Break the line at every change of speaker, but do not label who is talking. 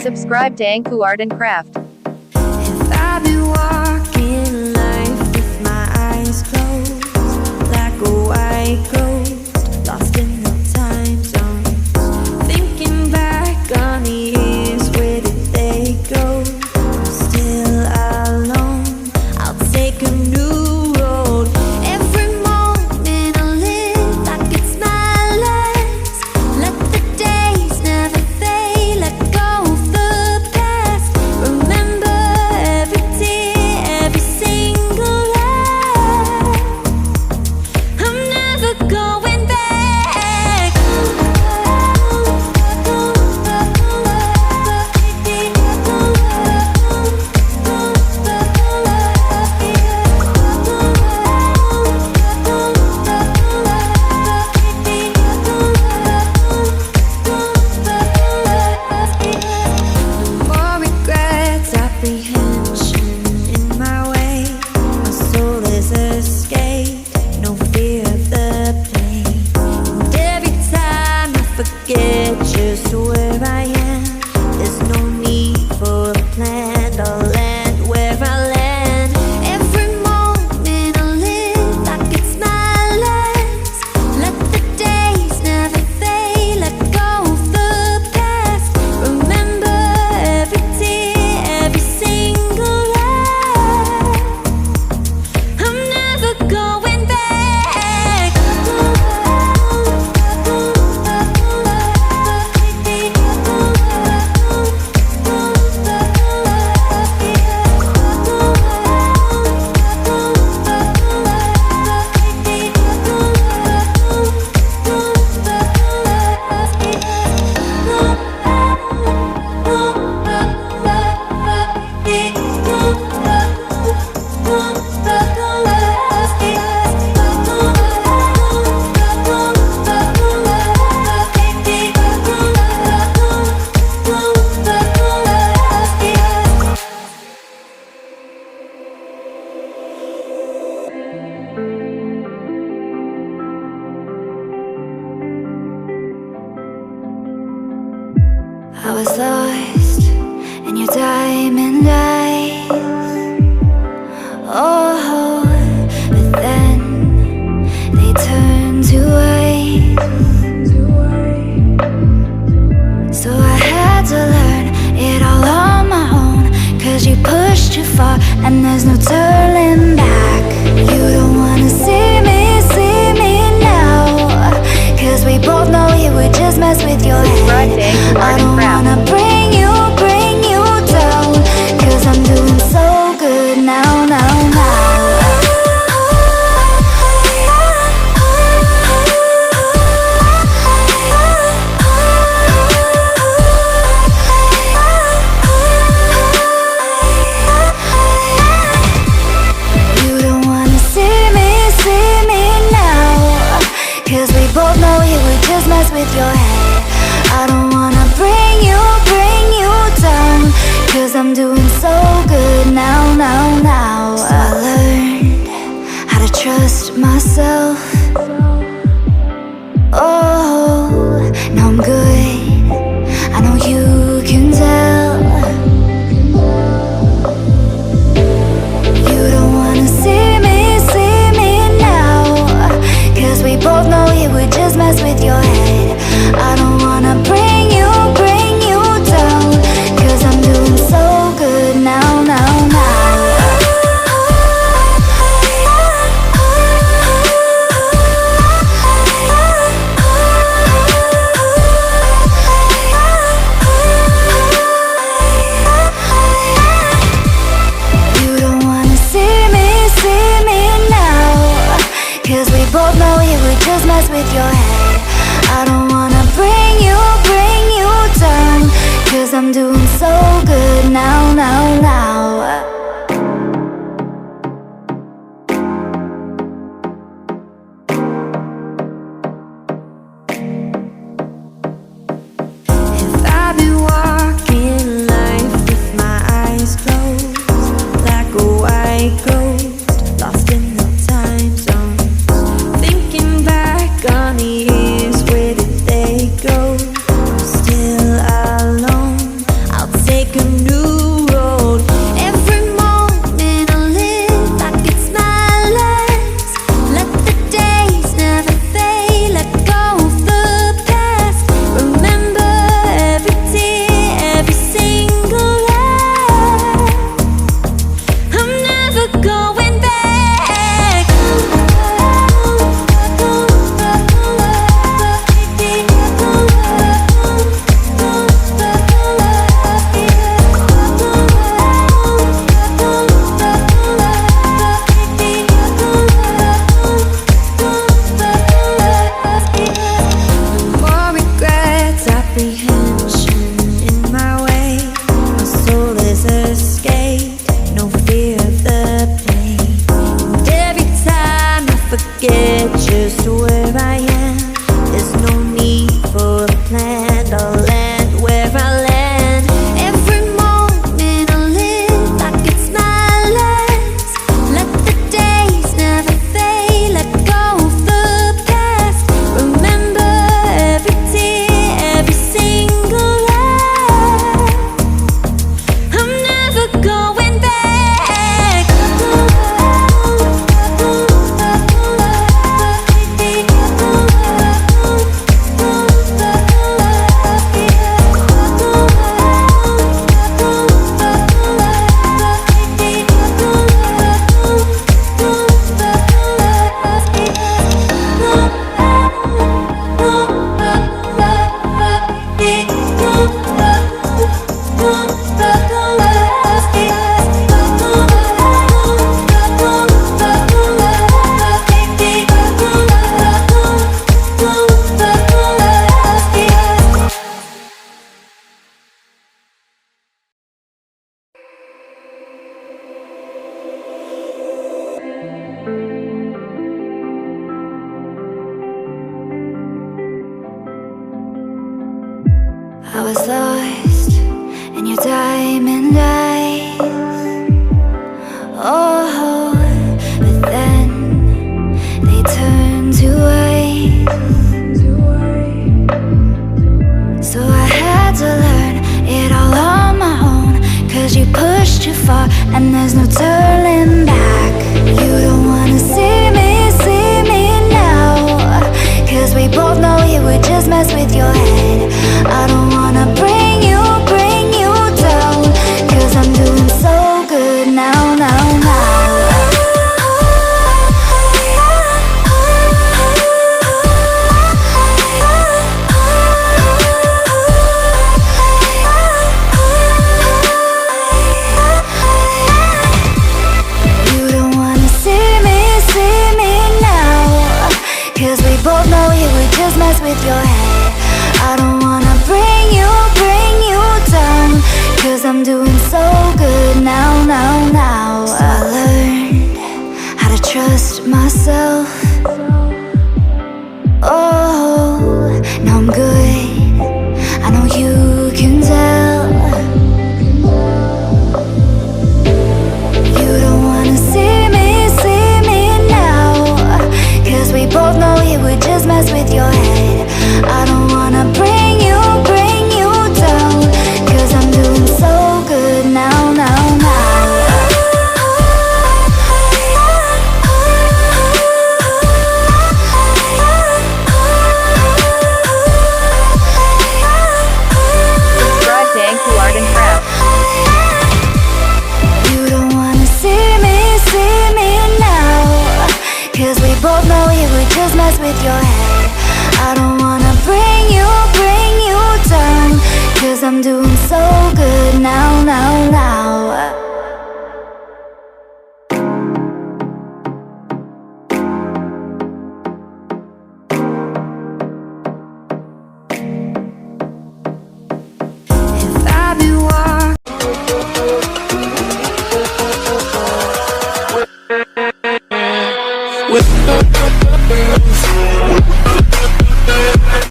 Subscribe to Anku Art and Craft.
If I've been walking life with my eyes closed, like a white ghost, lost in the time zone, thinking back on the years, where did they go? I'm still alone, I'll take a new road. Every moment I live like it's my last. Let the days never fade, let go of the past. Remember every tear, every single laugh. I'm never going back. More regrets, apprehension in my way. My soul is escaped, no fear of the pain. And every time I forget just where I am, there's no need for a plan. I'll land where I land. Every moment I live like it's my last. Let the days never fade, let go of the past. Remember every tear, every single laugh. I'm never going back. I was lost in your diamond eyes. Oh, but then they turned to ice. So I had to learn it all on my own, 'cause you pushed too far and there's no turning back. You don't wanna see me now, 'cause we both know it would just mess with your
Subscribe to
head.
Anku
I
Art and
don't
Craft.
wanna bring you down, 'cause I'm doing so good now. You don't wanna see me now, 'cause we both know it would just mess with your head. I don't wanna bring you down, 'cause I'm doing so good now. So I learned how to trust myself. Oh, now I'm good, I know you can tell. You don't wanna see me now, 'cause we both know it would just mess with your head. I don't wanna bring you down, 'cause I'm doing so good now. You don't wanna see me now, 'cause we both know it would just mess with your head. I don't wanna bring you down, 'cause I'm doing so good now. If I've been walking life with my eyes closed, like a white ghost, lost in the time zone, thinking back on the lost in your diamond eyes. Oh, but then they turn to ice. So I had to learn it all on my own, 'cause you pushed too far and there's no turning.